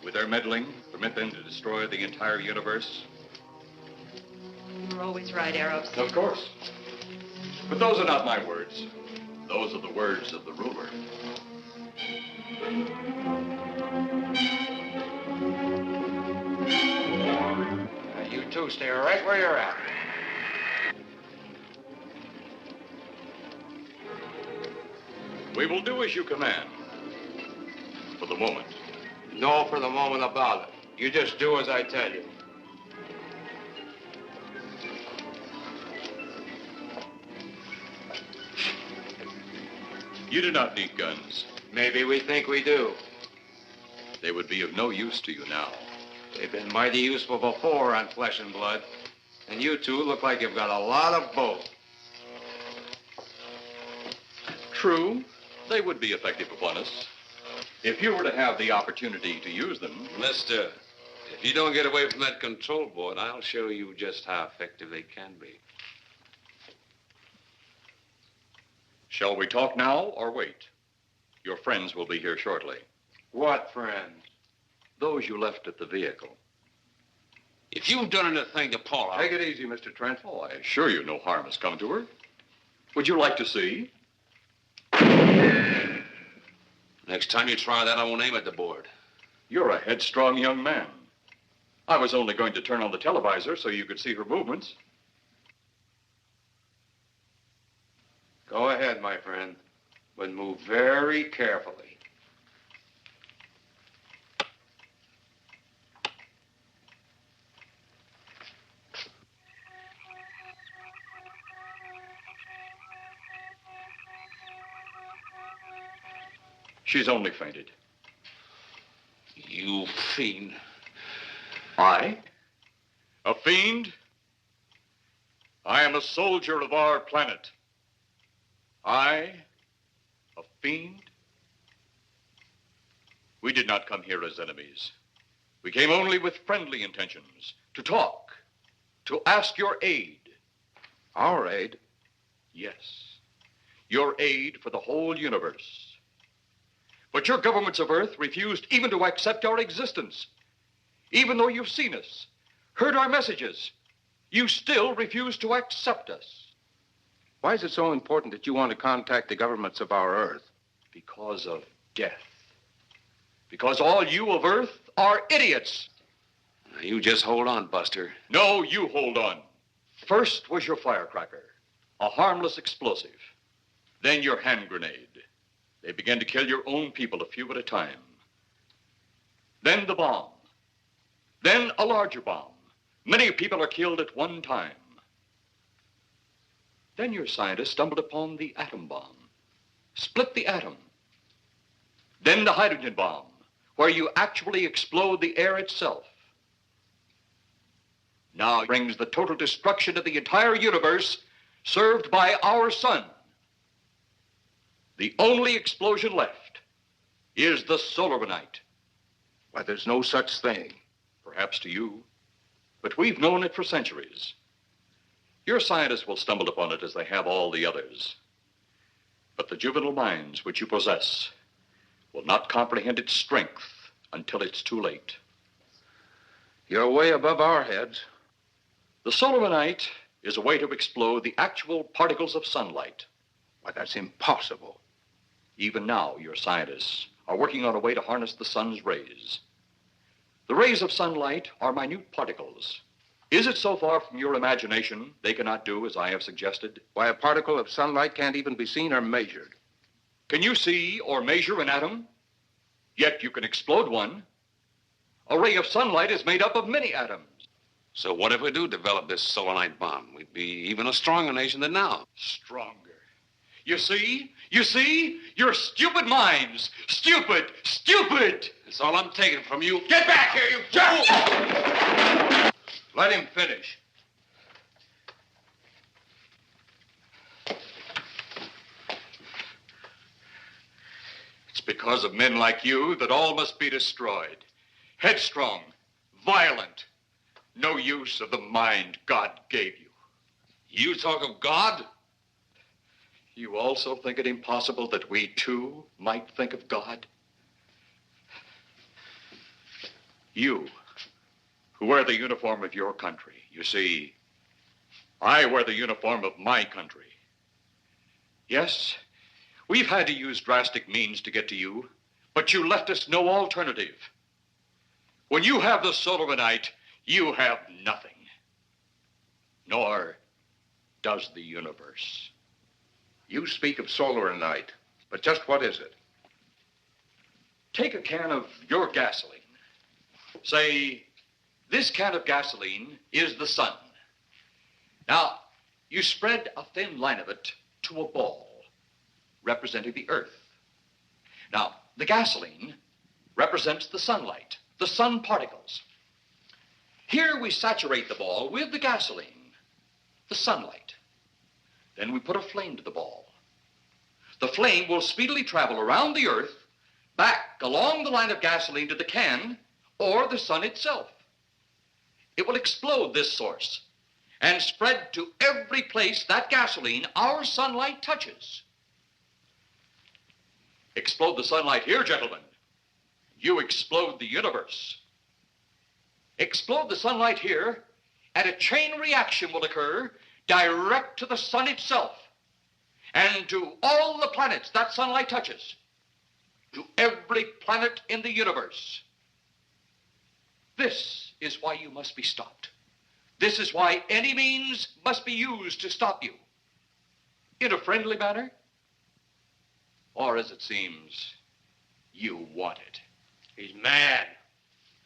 with their meddling, permit them to destroy the entire universe? You're always right, Eros. Of course. But those are not my words. Those are the words of the ruler. You two stay right where you're at. We will do as you command. For the moment. No for the moment about it. You just do as I tell you. You do not need guns. Maybe we think we do. They would be of no use to you now. They've been mighty useful before on flesh and blood. And you two look like you've got a lot of both. True, they would be effective upon us. If you were to have the opportunity to use them. Mister, if you don't get away from that control board, I'll show you just how effective they can be. Shall we talk now or wait? Your friends will be here shortly. What friends? Those you left at the vehicle. If you've done anything to Paula... Take it easy, Mr. Trent. Oh, I assure you no harm has come to her. Would you like to see? Next time you try that, I won't aim at the board. You're a headstrong young man. I was only going to turn on the televisor so you could see her movements. Go ahead, my friend, but move very carefully. She's only fainted. You fiend. I? A fiend? I am a soldier of our planet. I? A fiend? We did not come here as enemies. We came only with friendly intentions, to talk, to ask your aid. Our aid? Yes, your aid for the whole universe. But your governments of Earth refused even to accept our existence. Even though you've seen us, heard our messages, you still refuse to accept us. Why is it so important that you want to contact the governments of our Earth? Because of death. Because all you of Earth are idiots. Now, you just hold on, Buster. No, you hold on. First was your firecracker, a harmless explosive. Then your hand grenade. They began to kill your own people a few at a time. Then the bomb. Then a larger bomb. Many people are killed at one time. Then your scientists stumbled upon the atom bomb. split the atom. Then the hydrogen bomb, where you actually explode the air itself. Now it brings the total destruction of the entire universe served by our sun. The only explosion left is the solarite. Why, there's no such thing. Perhaps to you, but we've known it for centuries. Your scientists will stumble upon it as they have all the others. But the juvenile minds which you possess will not comprehend its strength until it's too late. You're way above our heads. The solarite is a way to explode the actual particles of sunlight. Why, that's impossible. Even now, your scientists are working on a way to harness the sun's rays. The rays of sunlight are minute particles. Is it so far from your imagination they cannot do as I have suggested? Why, a particle of sunlight can't even be seen or measured. Can you see or measure an atom? Yet you can explode one. A ray of sunlight is made up of many atoms. So what if we do develop this solarite bomb? We'd be even a stronger nation than now. Stronger. You see? Your stupid minds. Stupid! That's all I'm taking from you. Get back here, you fool! Let him finish. It's because of men like you that all must be destroyed. Headstrong, violent, no use of the mind God gave you. You talk of God? You also think it impossible that we, too, might think of God? You, who wear the uniform of your country. You see, I wear the uniform of my country. Yes, we've had to use drastic means to get to you, but you left us no alternative. When you have the solarite, you have nothing. Nor does the universe. You speak of solarite, but just what is it? Take a can of your gasoline. Say, this can of gasoline is the sun. Now, you spread a thin line of it to a ball, representing the earth. Now, the gasoline represents the sunlight, the sun particles. Here we saturate the ball with the gasoline, the sunlight. Then we put a flame to the ball. The flame will speedily travel around the earth, back along the line of gasoline to the can, or the sun itself. It will explode this source and spread to every place that gasoline, our sunlight, touches. Explode the sunlight here, gentlemen. You explode the universe. Explode the sunlight here, and a chain reaction will occur direct to the sun itself and to all the planets that sunlight touches, to every planet in the universe. This is why you must be stopped. This is why any means must be used to stop you. In a friendly manner, or as it seems, you want it. He's mad.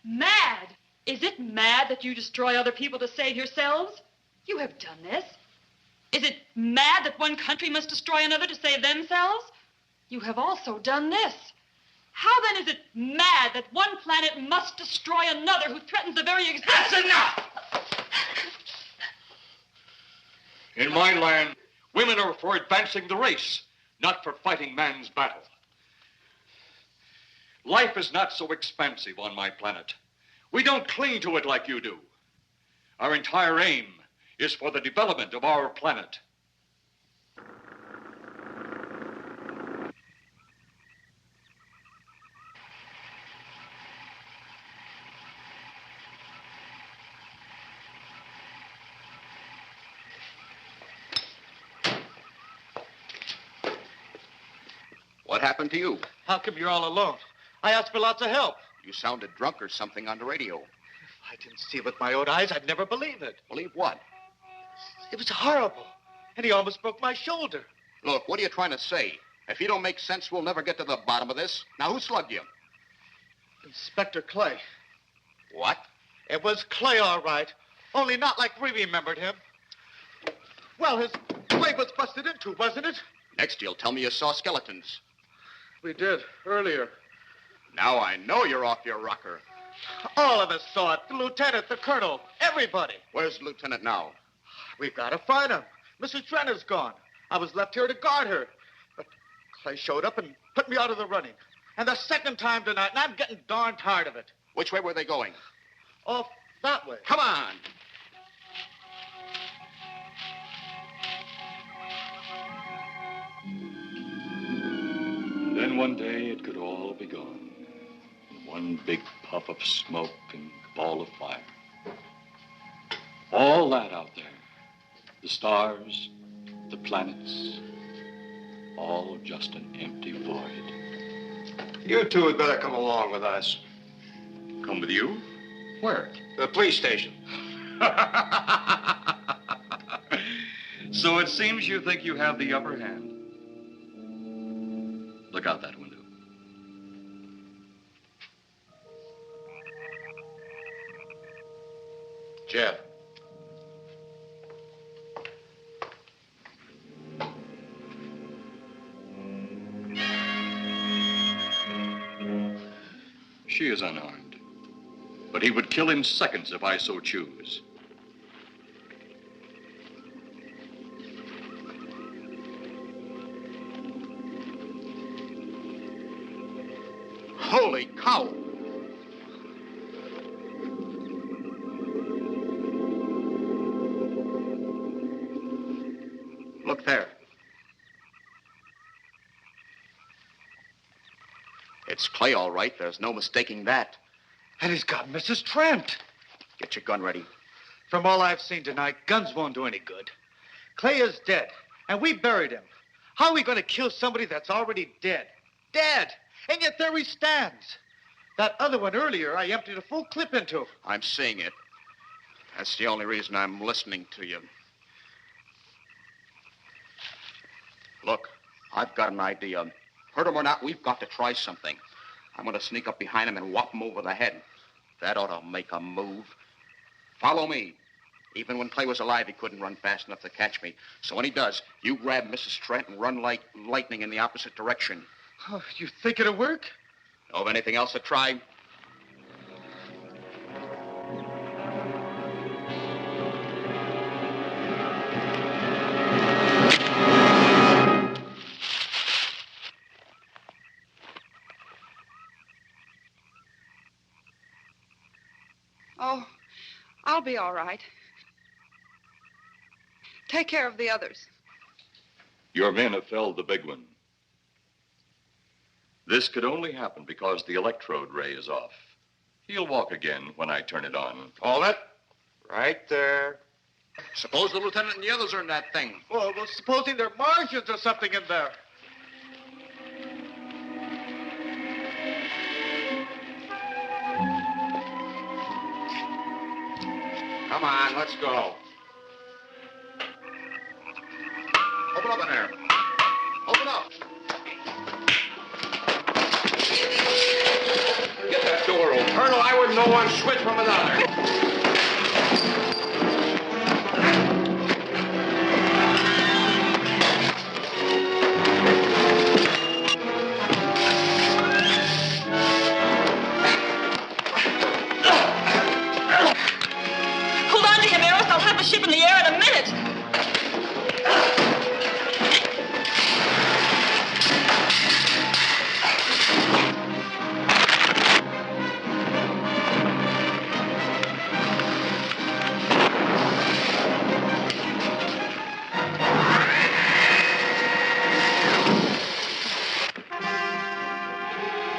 Mad? Is it mad that you destroy other people to save yourselves? You have done this. Is it mad that one country must destroy another to save themselves? You have also done this. How then is it mad that one planet must destroy another who threatens the very existence? That's enough! In my land, women are for advancing the race, not for fighting man's battle. Life is not so expansive on my planet. We don't cling to it like you do. Our entire aim is for the development of our planet. What happened to you? How come you're all alone? I asked for lots of help. You sounded drunk or something on the radio. If I didn't see it with my own eyes, I'd never believe it. Believe what? It was horrible. And he almost broke my shoulder. Look, what are you trying to say? If you don't make sense, we'll never get to the bottom of this. Now, who slugged you? Inspector Clay. What? It was Clay, all right. Only not like we remembered him. Well, his way was busted into, wasn't it? Next, you'll tell me you saw skeletons. We did, earlier. Now I know you're off your rocker. All of us saw it. The lieutenant, the colonel, everybody. Where's the lieutenant now? We've got to find him. Mrs. Trent is gone. I was left here to guard her. But Clay showed up and put me out of the running. And the second time tonight, and I'm getting darn tired of it. Which way were they going? Off that way. Come on. And then one day it could all be gone. One big puff of smoke and ball of fire. All that out there. The stars, the planets, all just an empty void. You two had better come along with us. Come with you? Where? The police station. So it seems you think you have the upper hand. Look out that window. Jeff. She is unarmed. But he would kill in seconds if I so choose. Holy cow! Look there. It's Clay, all right. There's no mistaking that. And he's got Mrs. Trent. Get your gun ready. From all I've seen tonight, guns won't do any good. Clay is dead, and we buried him. How are we going to kill somebody that's already dead? Dead! And yet there he stands. That other one earlier, I emptied a full clip into. I'm seeing it. That's the only reason I'm listening to you. Look, I've got an idea. Hurt him or not, we've got to try something. I'm going to sneak up behind him and whop him over the head. That ought to make a move. Follow me. Even when Clay was alive, he couldn't run fast enough to catch me. So when he does, you grab Mrs. Trent and run like lightning in the opposite direction. Oh, you think it'll work? Know of anything else to try? Oh, I'll be all right. Take care of the others. Your men have felled the big one. This could only happen because the electrode ray is off. He'll walk again when I turn it on. Hold it. Right there. Suppose the lieutenant and the others are in that thing. Well, supposing there are Martians or something in there. Come on, let's go. Open up in there. Open up. Get that door open. Colonel, I wouldn't know one switch from another. Hold on to him, Eros. I'll have the ship in the air in a minute.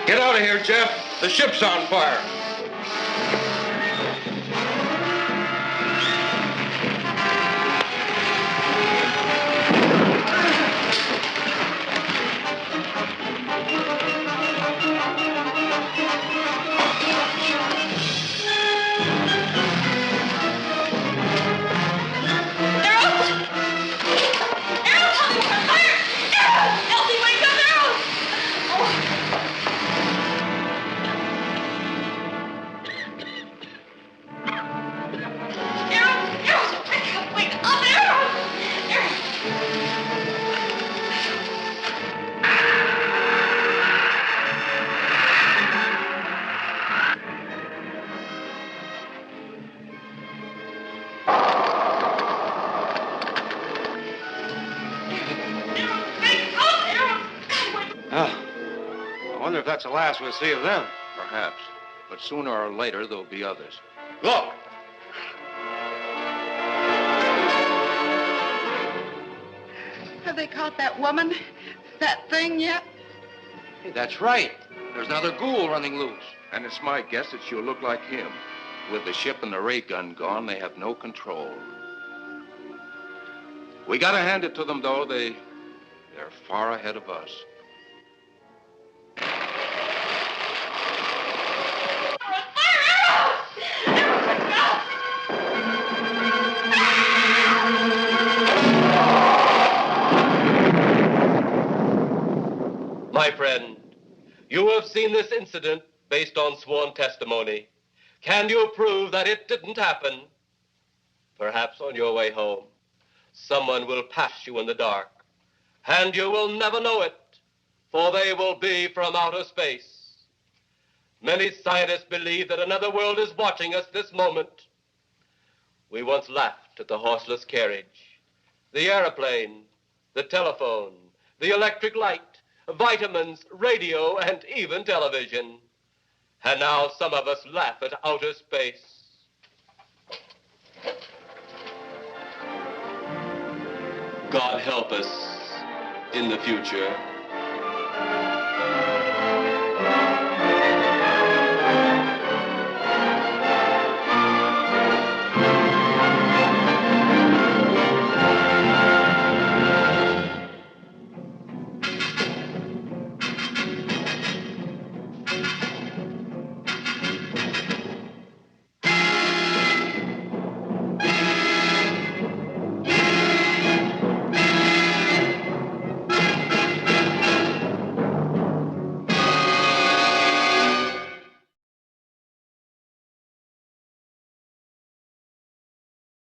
Get out of here, Jeff. The ship's on fire. if that's the last we'll see of them. Perhaps. But sooner or later, there'll be others. Look! Have they caught that woman? That thing yet? Hey, that's right. There's another ghoul running loose. And it's my guess that she'll look like him. With the ship and the ray gun gone, they have no control. We gotta hand it to them, though. They're far ahead of us. My friend, you have seen this incident based on sworn testimony. Can you prove that it didn't happen? Perhaps on your way home, someone will pass you in the dark, and you will never know it, for they will be from outer space. Many scientists believe that another world is watching us this moment. We once laughed at the horseless carriage, the airplane, the telephone, the electric light, vitamins, radio, and even television. And now some of us laugh at outer space. God help us in the future.